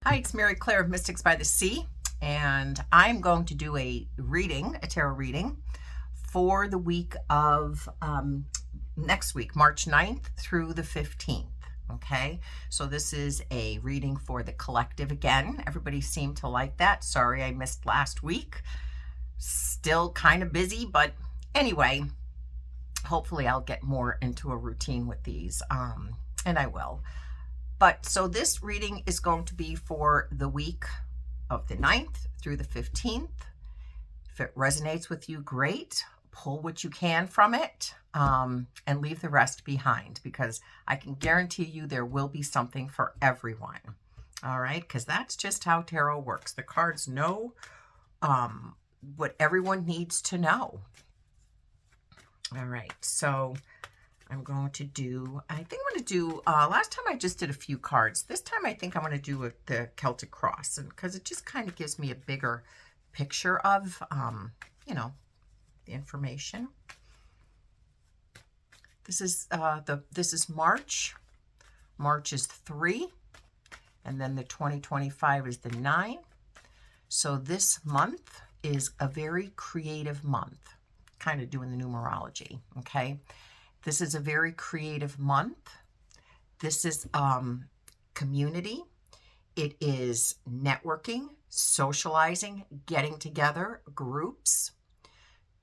Hi, it's Mary Claire of Mystics by the Sea, and I'm going to do a tarot reading for the week of next week, March 9th through the 15th. Okay, so this is a reading for the collective again. Everybody seemed to like that. Sorry I missed last week. Still kind of busy, but anyway, hopefully I'll get more into a routine with these, and I will. But so this reading is going to be for the week of the 9th through the 15th. If it resonates with you, great. Pull what you can from it and leave the rest behind, because I can guarantee you there will be something for everyone. All right, because that's just how tarot works. The cards know what everyone needs to know. All right, so I'm going to do, last time I just did a few cards. This time I think I'm going to do the Celtic Cross, and because it just kind of gives me a bigger picture of, the information. This is this is March. March is 3, and then the 2025 is the 9. So this month is a very creative month, kind of doing the numerology, okay? This is a very creative month. This is community. It is networking, socializing, getting together, groups.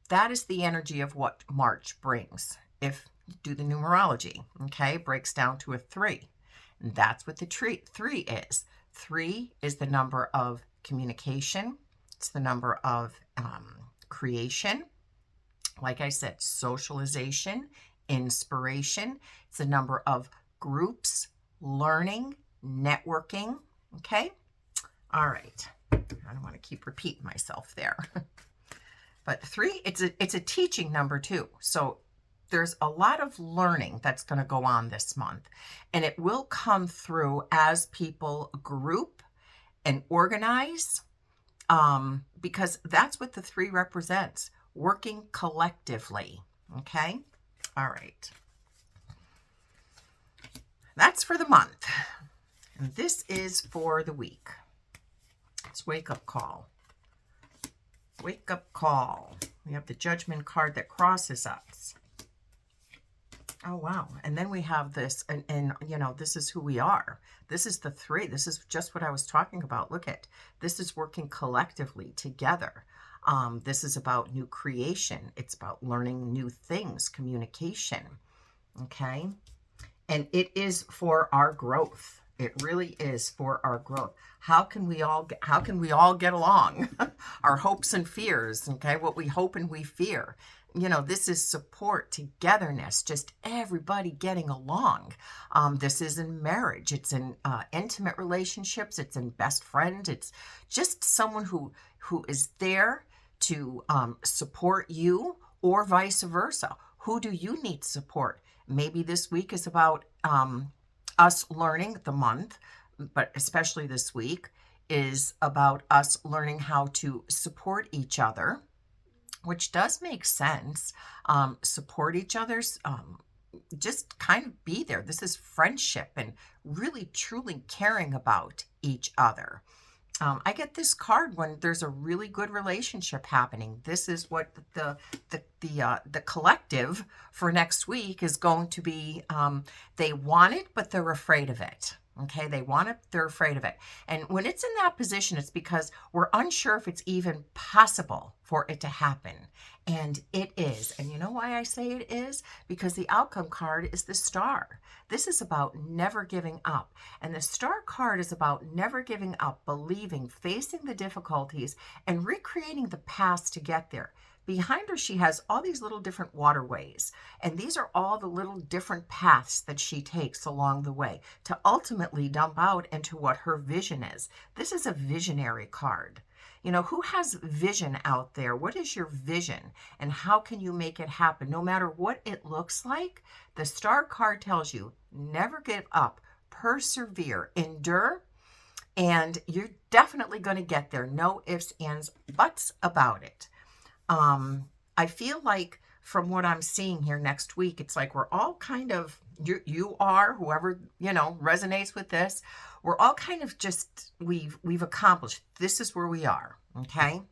That is the energy of what March brings. If you do the numerology, okay, it breaks down to a 3. And that's what the 3 is. 3 is the number of communication. It's the number of creation. Like I said, socialization, inspiration. It's a number of groups, learning, networking. Okay. All right. I don't want to keep repeating myself there. But 3, it's a teaching number too. So there's a lot of learning that's going to go on this month, and it will come through as people group and organize, because that's what the 3 represents, working collectively. Okay. All right. That's for the month. And this is for the week. It's wake up call. Wake up call. We have the Judgment card that crosses us. Oh, wow. And then we have this, and this is who we are. This is the 3. This is just what I was talking about. Look at, this is working collectively together. This is about new creation. It's about learning new things, communication. Okay. And it is for our growth. It really is for our growth. How can we all get along? Our hopes and fears, okay? What we hope and we fear. This is support, togetherness, just everybody getting along. This is in marriage. It's in intimate relationships. It's in best friend. It's just someone who is there to support you, or vice versa. Who do you need support? Maybe this week is about us learning, the month, but especially this week, is about us learning how to support each other, which does make sense. Support each other's, just kind of be there. This is friendship and really truly caring about each other. I get this card when there's a really good relationship happening. This is what the collective for next week is going to be. They want it, but they're afraid of it. Okay, they want it, they're afraid of it. And when it's in that position, it's because we're unsure if it's even possible for it to happen. And it is. And you know why I say it is? Because the outcome card is the Star. This is about never giving up. And the Star card is about never giving up, believing, facing the difficulties, and recreating the paths to get there. Behind her, she has all these little different waterways, and these are all the little different paths that she takes along the way to ultimately dump out into what her vision is. This is a visionary card. Who has vision out there? What is your vision, and how can you make it happen? No matter what it looks like, the Star card tells you never give up, persevere, endure, and you're definitely going to get there. No ifs, ands, buts about it. I feel like from what I'm seeing here next week, it's like we're all kind of, you are, whoever, resonates with this, we're all kind of just, we've accomplished. This is where we are, okay?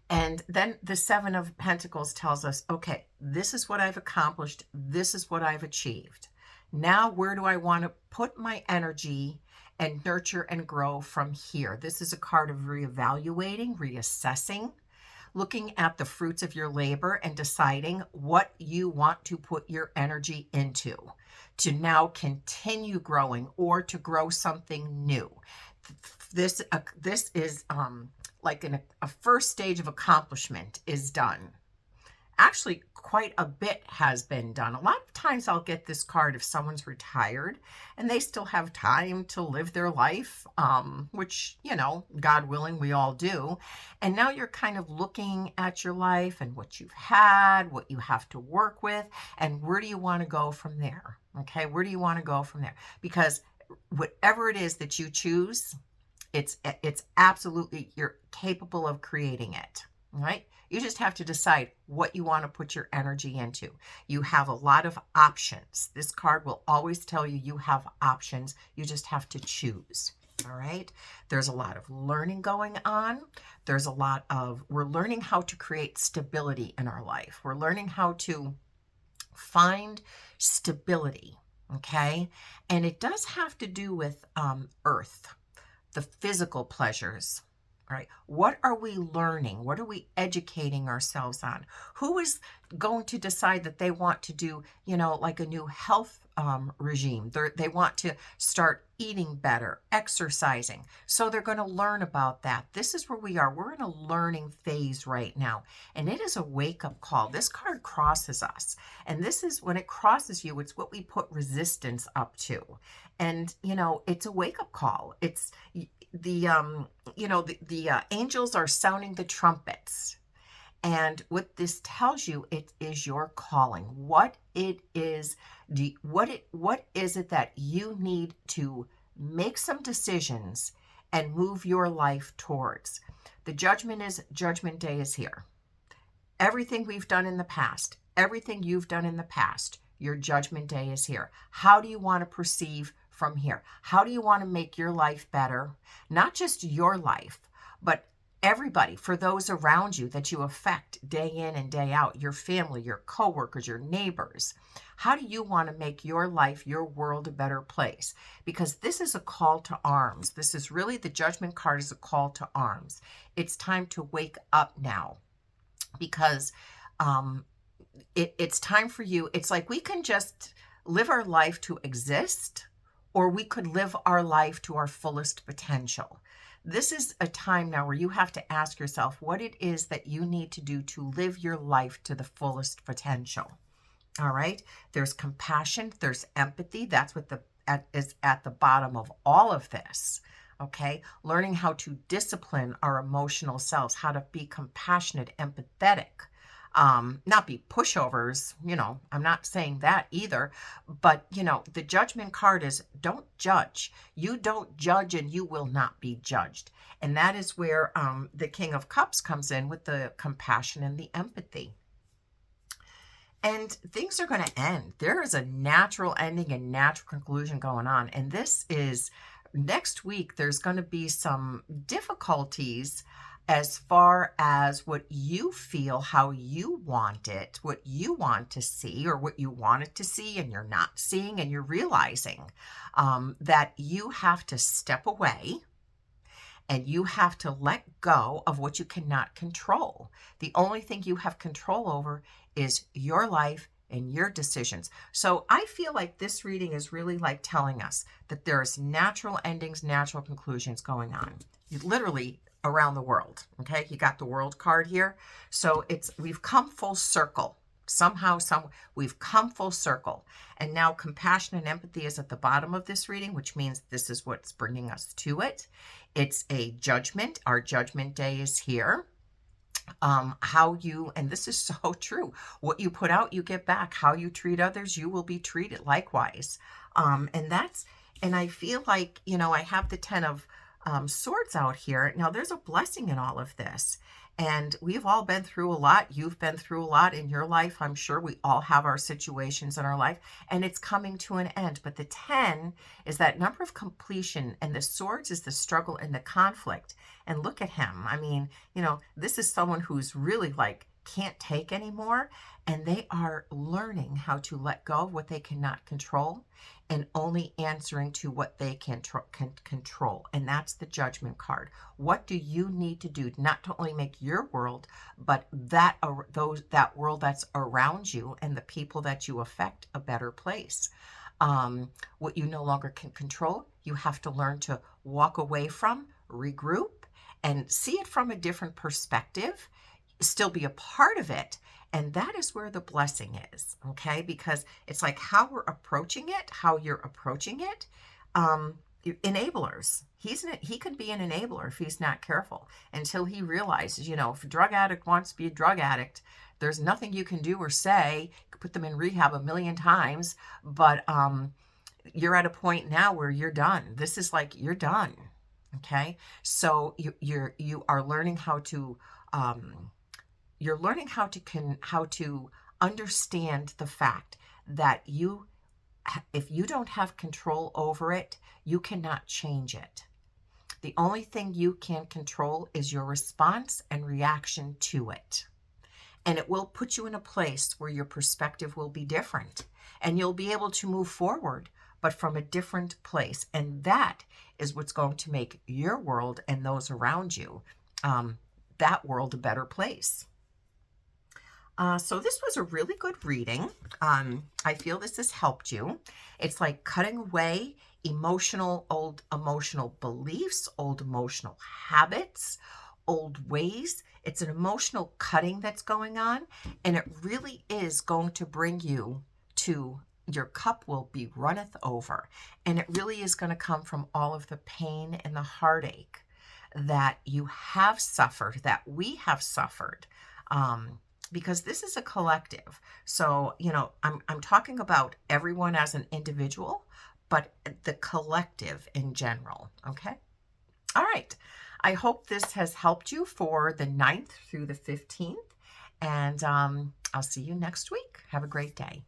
And then the Seven of Pentacles tells us, okay, this is what I've accomplished. This is what I've achieved. Now, where do I want to put my energy and nurture and grow from here? This is a card of reevaluating, reassessing, looking at the fruits of your labor and deciding what you want to put your energy into to now continue growing or to grow something new. This is like a first stage of accomplishment is done. Actually, quite a bit has been done. A lot of times I'll get this card if someone's retired and they still have time to live their life, which, God willing, we all do. And now you're kind of looking at your life and what you've had, what you have to work with, and where do you want to go from there? Okay, where do you want to go from there? Because whatever it is that you choose, it's absolutely, you're capable of creating it, right? You just have to decide what you want to put your energy into. You have a lot of options. This card will always tell you you have options. You just have to choose, all right? There's a lot of learning going on. There's a lot of, we're learning how to create stability in our life. We're learning how to find stability, okay? And it does have to do with earth, the physical pleasures. All right, what are we learning? What are we educating ourselves on? Who is going to decide that they want to do, like a new health regime? They want to start eating better, exercising. So they're going to learn about that. This is where we are. We're in a learning phase right now. And it is a wake-up call. This card crosses us. And this is, when it crosses you, it's what we put resistance up to. And, it's a wake-up call. It's the angels are sounding the trumpets. And what this tells you, it is your calling. What it is, what is it that you need to make some decisions and move your life towards? The judgment day is here. Everything we've done in the past, everything you've done in the past, your judgment day is here. How do you want to perceive from here? How do you want to make your life better? Not just your life, but everybody, for those around you that you affect day in and day out, your family, your coworkers, your neighbors. How do you want to make your life, your world a better place? Because this is a call to arms. This is really, the Judgment card is a call to arms. It's time to wake up now, because it's time for you. It's like we can just live our life to exist, or we could live our life to our fullest potential. This is a time now where you have to ask yourself what it is that you need to do to live your life to the fullest potential. All right? There's compassion, there's empathy. That's what is at the bottom of all of this. Okay? Learning how to discipline our emotional selves, how to be compassionate, empathetic. Not be pushovers, I'm not saying that either, but the Judgment card is don't judge. You don't judge and you will not be judged. And that is where the King of Cups comes in with the compassion and the empathy. And things are going to end. There is a natural ending and natural conclusion going on. And this is next week. There's going to be some difficulties as far as what you feel, how you want it, what you want to see, or what you wanted to see and you're not seeing, and you're realizing that you have to step away and you have to let go of what you cannot control. The only thing you have control over is your life and your decisions. So I feel like this reading is really like telling us that there's natural endings, natural conclusions going on. You literally around the world. Okay, you got the World card here. So we've come full circle. Somehow, we've come full circle. And now compassion and empathy is at the bottom of this reading, which means this is what's bringing us to it. It's a judgment. Our judgment day is here. And this is so true. What you put out, you get back. How you treat others, you will be treated likewise. And I feel like, I have the 10 of Swords out here. Now there's a blessing in all of this. And we've all been through a lot. You've been through a lot in your life. I'm sure we all have our situations in our life, and it's coming to an end. But the 10 is that number of completion, and the swords is the struggle and the conflict. And look at him. I mean, this is someone who's really like can't take anymore, and they are learning how to let go of what they cannot control and only answering to what they can control. And that's the Judgment card. What do you need to do not to only make your world, but that world that's around you and the people that you affect a better place? What you no longer can control, you have to learn to walk away from, regroup, and see it from a different perspective, still be a part of it. And that is where the blessing is, okay? Because it's like how we're approaching it, how you're approaching it. Enablers. He could be an enabler if he's not careful, until he realizes, if a drug addict wants to be a drug addict, there's nothing you can do or say. You could put them in rehab 1,000,000 times, but you're at a point now where you're done. This is like you're done, okay? So you are learning how to you're learning how to understand the fact that if you don't have control over it, you cannot change it. The only thing you can control is your response and reaction to it. And it will put you in a place where your perspective will be different, and you'll be able to move forward, but from a different place. And that is what's going to make your world and those around you, that world, a better place. So this was a really good reading. I feel this has helped you. It's like cutting away old emotional beliefs, old emotional habits, old ways. It's an emotional cutting that's going on, and it really is going to bring you to your cup will be runneth over. And it really is going to come from all of the pain and the heartache that you have suffered, that we have suffered. Because this is a collective. So, I'm talking about everyone as an individual, but the collective in general, okay? All right. I hope this has helped you for the 9th through the 15th, and I'll see you next week. Have a great day.